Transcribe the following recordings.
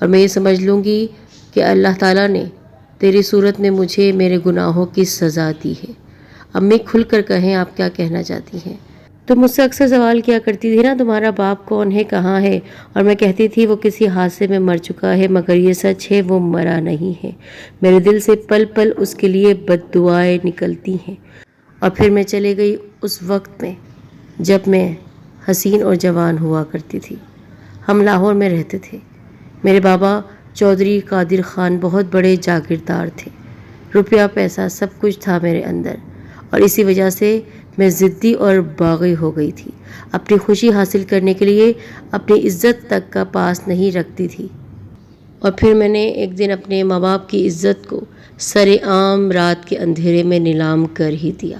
اور میں یہ سمجھ لوں گی کہ اللہ تعالیٰ نے تیری صورت میں مجھے میرے گناہوں کی سزا دی ہے۔ امی کھل کر کہیں آپ کیا کہنا چاہتی ہیں؟ تم مجھ سے اکثر سوال کیا کرتی تھی نا تمہارا باپ کون ہے، کہاں ہے، اور میں کہتی تھی وہ کسی حادثے میں مر چکا ہے، مگر یہ سچ ہے وہ مرا نہیں ہے۔ میرے دل سے پل پل اس کے لیے بد دعائیں نکلتی ہیں۔ اور پھر میں چلے گئی اس وقت میں جب میں حسین اور جوان ہوا کرتی تھی۔ ہم لاہور میں رہتے تھے۔ میرے بابا چودھری قادر خان بہت بڑے جاگیردار تھے۔ روپیہ پیسہ سب کچھ تھا میرے اندر، اور اسی وجہ سے میں ضدی اور باغی ہو گئی تھی۔ اپنی خوشی حاصل کرنے کے لیے اپنی عزت تک کا پاس نہیں رکھتی تھی۔ اور پھر میں نے ایک دن اپنے ماں باپ کی عزت کو سر عام رات کے اندھیرے میں نیلام کر ہی دیا۔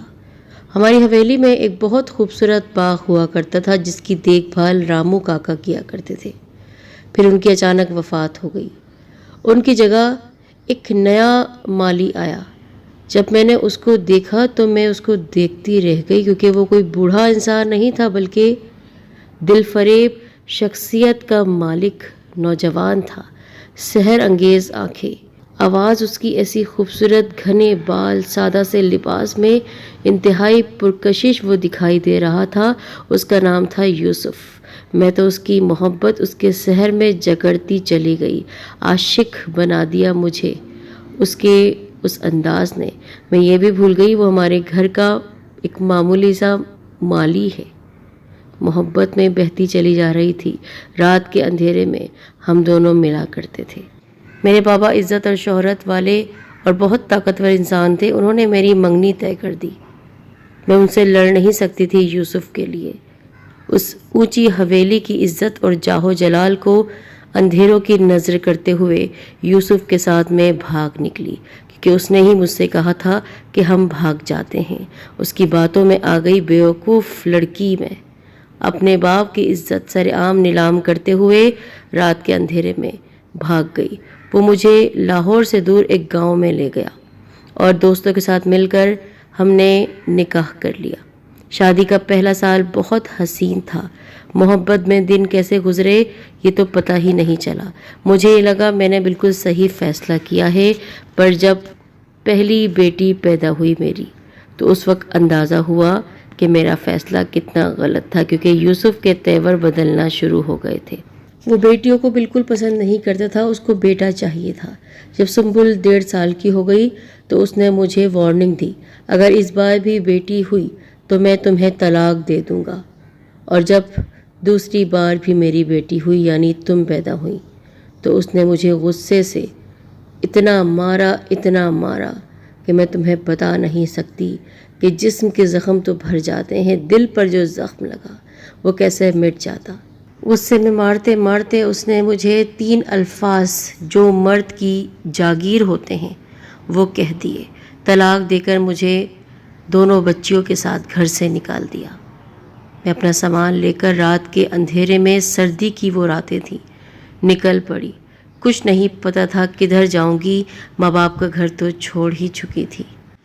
ہماری حویلی میں ایک بہت خوبصورت باغ ہوا کرتا تھا جس کی دیکھ بھال رامو کاکا کیا کرتے تھے۔ پھر ان کی اچانک وفات ہو گئی۔ ان کی جگہ ایک نیا مالی آیا۔ جب میں نے اس کو دیکھا تو میں اس کو دیکھتی رہ گئی، کیونکہ وہ کوئی بوڑھا انسان نہیں تھا بلکہ دل فریب شخصیت کا مالک نوجوان تھا۔ سحر انگیز آنکھیں، آواز اس کی ایسی خوبصورت، گھنے بال، سادہ سے لباس میں انتہائی پرکشش وہ دکھائی دے رہا تھا۔ اس کا نام تھا یوسف۔ میں تو اس کی محبت اس کے سحر میں جگڑتی چلی گئی۔ عاشق بنا دیا مجھے اس کے اس انداز نے۔ میں یہ بھی بھول گئی وہ ہمارے گھر کا ایک معمولی سا مالی ہے۔ محبت میں بہتی چلی جا رہی تھی۔ رات کے اندھیرے میں ہم دونوں ملا کرتے تھے۔ میرے بابا عزت اور شہرت والے اور بہت طاقتور انسان تھے۔ انہوں نے میری منگنی طے کر دی۔ میں ان سے لڑ نہیں سکتی تھی یوسف کے لیے۔ اس اونچی حویلی کی عزت اور جاہ و جلال کو اندھیروں کی نظر کرتے ہوئے یوسف کے ساتھ میں بھاگ نکلی، کیونکہ اس نے ہی مجھ سے کہا تھا کہ ہم بھاگ جاتے ہیں۔ اس کی باتوں میں آ گئی بیوقوف لڑکی میں اپنے باپ کی عزت سر عام نیلام کرتے ہوئے رات کے اندھیرے میں بھاگ گئی۔ وہ مجھے لاہور سے دور ایک گاؤں میں لے گیا اور دوستوں کے ساتھ مل کر ہم نے نکاح کر لیا۔ شادی کا پہلا سال بہت حسین تھا۔ محبت میں دن کیسے گزرے یہ تو پتہ ہی نہیں چلا۔ مجھے یہ لگا میں نے بالکل صحیح فیصلہ کیا ہے، پر جب پہلی بیٹی پیدا ہوئی میری تو اس وقت اندازہ ہوا کہ میرا فیصلہ کتنا غلط تھا، کیونکہ یوسف کے تیور بدلنا شروع ہو گئے تھے۔ وہ بیٹیوں کو بالکل پسند نہیں کرتا تھا، اس کو بیٹا چاہیے تھا۔ جب سنبل 1.5 سال کی ہو گئی تو اس نے مجھے وارننگ دی، اگر اس بار بھی بیٹی ہوئی تو میں تمہیں طلاق دے دوں گا۔ اور جب دوسری بار بھی میری بیٹی ہوئی یعنی تم پیدا ہوئی تو اس نے مجھے غصے سے اتنا مارا کہ میں تمہیں بتا نہیں سکتی کہ جسم کے زخم تو بھر جاتے ہیں، دل پر جو زخم لگا وہ کیسے مٹ جاتا۔ غصے میں مارتے مارتے اس نے مجھے 3 الفاظ جو مرد کی جاگیر ہوتے ہیں وہ کہہ دیے۔ طلاق دے کر مجھے دونوں بچیوں کے ساتھ گھر سے نکال دیا۔ میں اپنا سامان لے کر رات کے اندھیرے میں، سردی کی وہ راتیں تھیں، نکل پڑی۔ کچھ نہیں پتہ تھا کدھر جاؤں گی، ماں باپ کا گھر تو چھوڑ ہی چکی تھی۔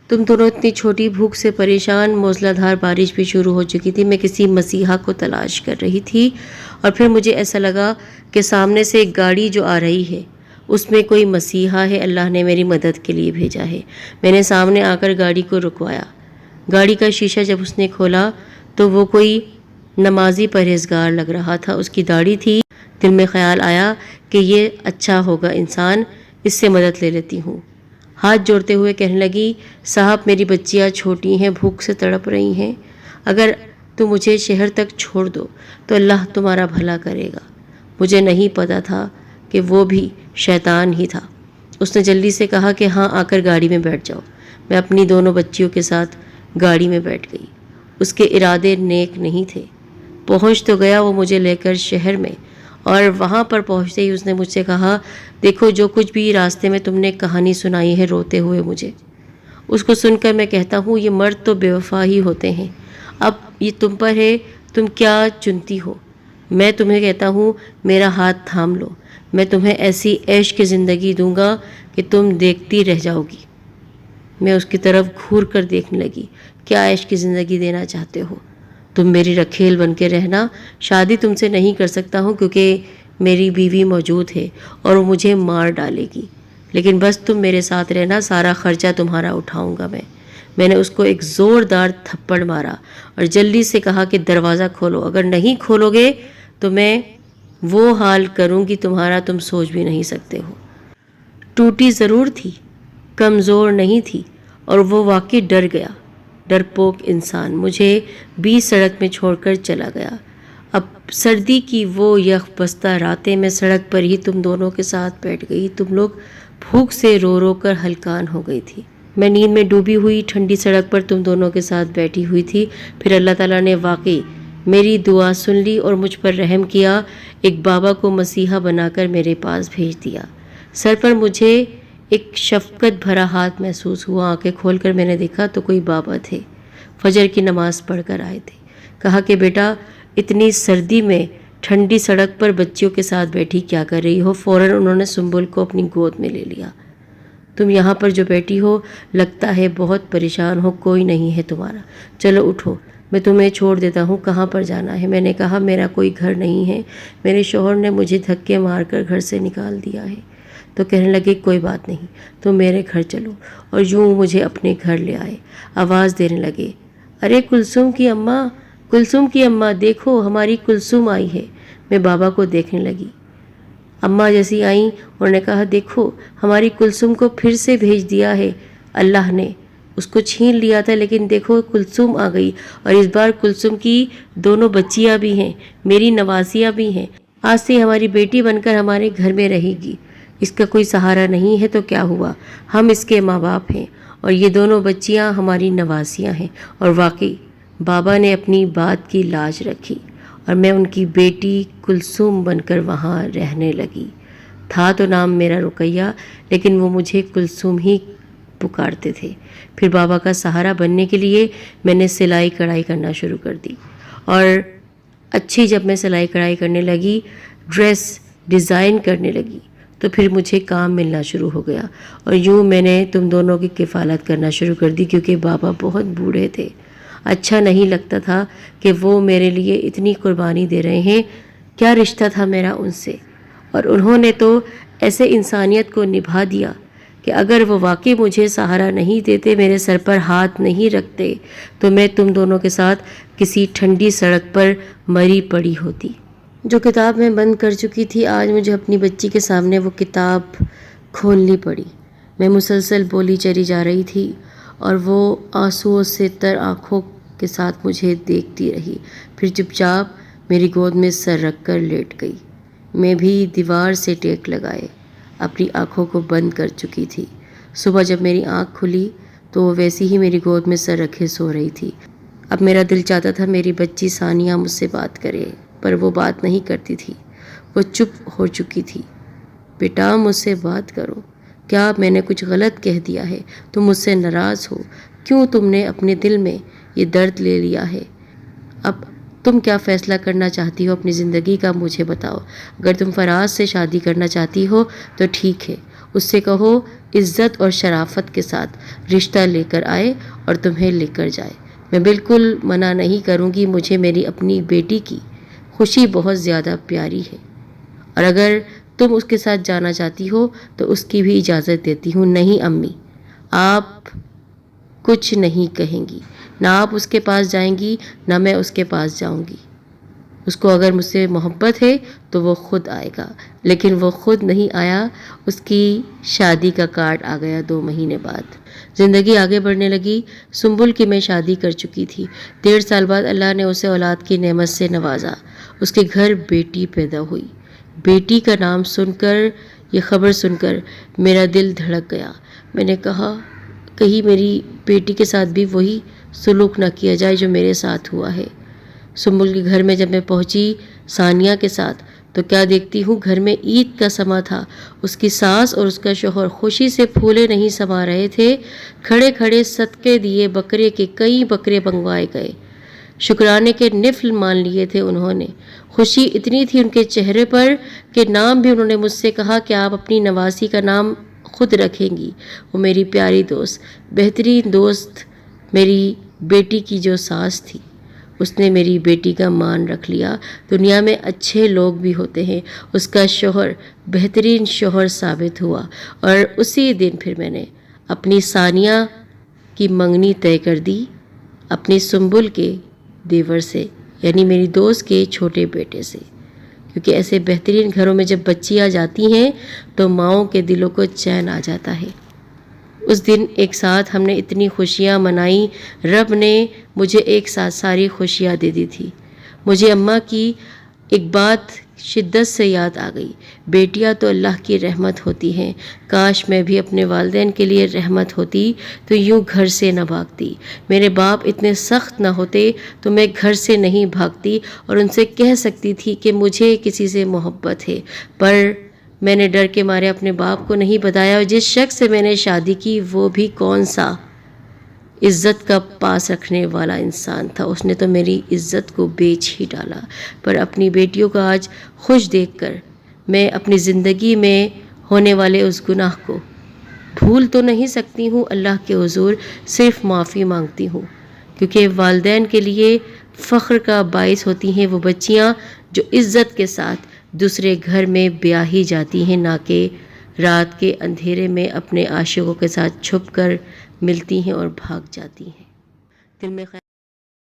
تم دونوں اتنی چھوٹی، بھوک سے پریشان، موسلا دھار بارش بھی شروع ہو چکی تھی۔ میں کسی مسیحا کو تلاش کر رہی تھی اور پھر مجھے ایسا لگا کہ سامنے سے ایک گاڑی جو آ رہی ہے اس میں کوئی مسیحا ہے، اللہ نے میری مدد کے لیے بھیجا ہے۔ میں نے سامنے آ کر گاڑی کو رکوایا۔ گاڑی کا شیشہ جب اس نے کھولا تو وہ کوئی نمازی پرہیزگار لگ رہا تھا، اس کی داڑھی تھی۔ دل میں خیال آیا کہ یہ اچھا ہوگا انسان، اس سے مدد لے لیتی ہوں۔ ہاتھ جوڑتے ہوئے کہنے لگی، صاحب میری بچیاں چھوٹی ہیں، بھوک سے تڑپ رہی ہیں، اگر تم مجھے شہر تک چھوڑ دو تو اللہ تمہارا بھلا کرے گا۔ مجھے نہیں پتا تھا کہ وہ بھی شیطان ہی تھا۔ اس نے جلدی سے کہا کہ ہاں، آ کر گاڑی میں بیٹھ جاؤ۔ میں اپنی دونوں بچیوں کے ساتھ گاڑی میں بیٹھ گئی۔ اس کے ارادے نیک نہیں تھے۔ پہنچ تو گیا وہ مجھے لے کر شہر میں، اور وہاں پر پہنچتے ہی اس نے مجھ سے کہا، دیکھو جو کچھ بھی راستے میں تم نے کہانی سنائی ہے روتے ہوئے مجھے، اس کو سن کر میں کہتا ہوں یہ مرد تو بے وفا ہی ہوتے ہیں، اب یہ تم پر ہے، تم کیا چنتی ہو۔ میں تمہیں کہتا ہوں میرا ہاتھ تھام لو، میں تمہیں ایسی عیش کی زندگی دوں گا کہ تم دیکھتی رہ جاؤ گی۔ میں اس کی طرف گھور کر دیکھنے لگی، کیا عیش کی زندگی دینا چاہتے ہو؟ تم میری رکھیل بن کے رہنا، شادی تم سے نہیں کر سکتا ہوں کیونکہ میری بیوی موجود ہے اور وہ مجھے مار ڈالے گی، لیکن بس تم میرے ساتھ رہنا، سارا خرچہ تمہارا اٹھاؤں گا میں نے اس کو ایک زوردار تھپڑ مارا اور جلدی سے کہا کہ دروازہ کھولو، اگر نہیں کھولو گے تو میں وہ حال کروں گی تمہارا تم سوچ بھی نہیں سکتے ہو۔ ٹوٹی ضرور تھی، کمزور نہیں تھی، اور وہ واقعی ڈر گیا۔ ڈرپوک انسان مجھے بیچ سڑک میں چھوڑ کر چلا گیا۔ اب سردی کی وہ یخ بستہ راتیں میں سڑک پر ہی تم دونوں کے ساتھ بیٹھ گئی، تم لوگ بھوک سے رو رو کر ہلکان ہو گئی تھی، میں نیند میں ڈوبی ہوئی ٹھنڈی سڑک پر تم دونوں کے ساتھ بیٹھی ہوئی تھی۔ پھر اللہ تعالیٰ نے واقعی میری دعا سن لی اور مجھ پر رحم کیا، ایک بابا کو مسیحا بنا کر میرے پاس بھیج دیا۔ سر پر مجھے ایک شفقت بھرا ہاتھ محسوس ہوا، آنکھیں کھول کر میں نے دیکھا تو کوئی بابا تھے، فجر کی نماز پڑھ کر آئے تھے۔ کہا کہ بیٹا اتنی سردی میں ٹھنڈی سڑک پر بچیوں کے ساتھ بیٹھی کیا کر رہی ہو؟ فوراً انہوں نے سنبل کو اپنی گود میں لے لیا۔ تم یہاں پر جو بیٹھی ہو لگتا ہے بہت پریشان ہو، کوئی نہیں ہے تمہارا، چلو اٹھو میں تمہیں چھوڑ دیتا ہوں، کہاں پر جانا ہے؟ میں نے کہا میرا کوئی گھر نہیں ہے، میرے شوہر نے مجھے دھکے مار کر گھر سے نکال دیا ہے۔ تو کہنے لگے کوئی بات نہیں، تم میرے گھر چلو، اور یوں مجھے اپنے گھر لے آئے۔ آواز دینے لگے، ارے کلثوم کی اماں، کلثوم کی اماں دیکھو ہماری کلثوم آئی ہے۔ میں بابا کو دیکھنے لگی، اماں جیسی آئیں، انہوں نے کہا دیکھو ہماری کلثوم کو پھر سے بھیج دیا ہے اللہ نے، اس کو چھین لیا تھا لیکن دیکھو کلثوم آ گئی، اور اس بار کلثوم کی دونوں بچیاں بھی ہیں، میری نواسیاں بھی ہیں، آج سے ہماری بیٹی بن کر ہمارے گھر میں رہے گی۔ اس کا کوئی سہارا نہیں ہے تو کیا ہوا، ہم اس کے ماں باپ ہیں، اور یہ دونوں بچیاں ہماری نواسیاں ہیں۔ اور واقعی بابا نے اپنی بات کی لاج رکھی اور میں ان کی بیٹی کلثوم بن کر وہاں رہنے لگی۔ تھا تو نام میرا رقیہ، لیکن وہ مجھے کلثوم ہی پکارتے تھے۔ پھر بابا کا سہارا بننے کے لیے میں نے سلائی کڑھائی کرنا شروع کر دی، اور اچھی جب میں سلائی کڑھائی کرنے لگی، ڈریس ڈیزائن کرنے لگی، تو پھر مجھے کام ملنا شروع ہو گیا، اور یوں میں نے تم دونوں کی کفالت کرنا شروع کر دی، کیونکہ بابا بہت بوڑھے تھے۔ اچھا نہیں لگتا تھا کہ وہ میرے لیے اتنی قربانی دے رہے ہیں، کیا رشتہ تھا میرا ان سے، اور انہوں نے تو ایسے انسانیت کو نبھا دیا کہ اگر وہ واقعی مجھے سہارا نہیں دیتے، میرے سر پر ہاتھ نہیں رکھتے، تو میں تم دونوں کے ساتھ کسی ٹھنڈی سڑک پر مری پڑی ہوتی۔ جو کتاب میں بند کر چکی تھی، آج مجھے اپنی بچی کے سامنے وہ کتاب کھولنی پڑی۔ میں مسلسل بولی چلی جا رہی تھی، اور وہ آنسوؤں سے تر آنکھوں کے ساتھ مجھے دیکھتی رہی، پھر چپ چاپ میری گود میں سر رکھ کر لیٹ گئی۔ میں بھی دیوار سے ٹیک لگائے اپنی آنکھوں کو بند کر چکی تھی۔ صبح جب میری آنکھ کھلی تو وہ ویسی ہی میری گود میں سر رکھے سو رہی تھی۔ اب میرا دل چاہتا تھا میری بچی ثانیہ مجھ سے بات کرے، پر وہ بات نہیں کرتی تھی، وہ چپ ہو چکی تھی۔ بیٹا مجھ سے بات کرو، کیا میں نے کچھ غلط کہہ دیا ہے؟ تم مجھ سے ناراض ہو؟ کیوں تم نے اپنے دل میں یہ درد لے لیا ہے؟ اب تم کیا فیصلہ کرنا چاہتی ہو اپنی زندگی کا، مجھے بتاؤ۔ اگر تم فراز سے شادی کرنا چاہتی ہو تو ٹھیک ہے، اس سے کہو عزت اور شرافت کے ساتھ رشتہ لے کر آئے اور تمہیں لے کر جائے۔ میں بالکل منع نہیں کروں گی، مجھے میری اپنی بیٹی کی خوشی بہت زیادہ پیاری ہے، اور اگر تم اس کے ساتھ جانا چاہتی ہو تو اس کی بھی اجازت دیتی ہوں۔ نہیں امی، آپ کچھ نہیں کہیں گی، نہ آپ اس کے پاس جائیں گی نہ میں اس کے پاس جاؤں گی۔ اس کو اگر مجھ سے محبت ہے تو وہ خود آئے گا، لیکن وہ خود نہیں آیا، اس کی شادی کا کارڈ آ گیا 2 مہینے بعد۔ زندگی آگے بڑھنے لگی۔ سنبل کی میں شادی کر چکی تھی۔ 1.5 سال بعد اللہ نے اسے اولاد کی نعمت سے نوازا، اس کے گھر بیٹی پیدا ہوئی۔ بیٹی کا نام سن کر، یہ خبر سن کر میرا دل دھڑک گیا۔ میں نے کہا کہیں میری بیٹی کے ساتھ بھی وہی سلوک نہ کیا جائے جو میرے ساتھ ہوا ہے۔ سنبل کے گھر میں جب میں پہنچی ثانیہ کے ساتھ تو کیا دیکھتی ہوں، گھر میں عید کا سما تھا۔ اس کی ساس اور اس کا شوہر خوشی سے پھولے نہیں سما رہے تھے، کھڑے کھڑے صدقے دیے، بکرے کے کئی بکرے منگوائے گئے، شکرانے کے نفل مان لیے تھے انہوں نے۔ خوشی اتنی تھی ان کے چہرے پر کہ نام بھی انہوں نے مجھ سے کہا کہ آپ اپنی نواسی کا نام خود رکھیں گی۔ وہ میری پیاری دوست، بہترین دوست، میری بیٹی کی جو ساس تھی، اس نے میری بیٹی کا مان رکھ لیا۔ دنیا میں اچھے لوگ بھی ہوتے ہیں۔ اس کا شوہر بہترین شوہر ثابت ہوا، اور اسی دن پھر میں نے اپنی ثانیہ کی منگنی طے کر دی اپنی سنبل کے دیور سے، یعنی میری دوست کے چھوٹے بیٹے سے، کیونکہ ایسے بہترین گھروں میں جب بچیاں جاتی ہیں تو ماؤں کے دلوں کو چین آ جاتا ہے۔ اس دن ایک ساتھ ہم نے اتنی خوشیاں منائیں، رب نے مجھے ایک ساتھ ساری خوشیاں دے دی تھی۔ مجھے اماں کی ایک بات شدت سے یاد آ گئی، بیٹیاں تو اللہ کی رحمت ہوتی ہیں، کاش میں بھی اپنے والدین کے لیے رحمت ہوتی تو یوں گھر سے نہ بھاگتی۔ میرے باپ اتنے سخت نہ ہوتے تو میں گھر سے نہیں بھاگتی اور ان سے کہہ سکتی تھی کہ مجھے کسی سے محبت ہے، پر میں نے ڈر کے مارے اپنے باپ کو نہیں بتایا، اور جس شخص سے میں نے شادی کی وہ بھی کون سا عزت کا پاس رکھنے والا انسان تھا، اس نے تو میری عزت کو بیچ ہی ڈالا۔ پر اپنی بیٹیوں کو آج خوش دیکھ کر میں اپنی زندگی میں ہونے والے اس گناہ کو بھول تو نہیں سکتی ہوں، اللہ کے حضور صرف معافی مانگتی ہوں، کیونکہ والدین کے لیے فخر کا باعث ہوتی ہیں وہ بچیاں جو عزت کے ساتھ دوسرے گھر میں بیاہی جاتی ہیں، نہ کہ رات کے اندھیرے میں اپنے عاشقوں کے ساتھ چھپ کر ملتی ہیں اور بھاگ جاتی ہیں۔ دل میں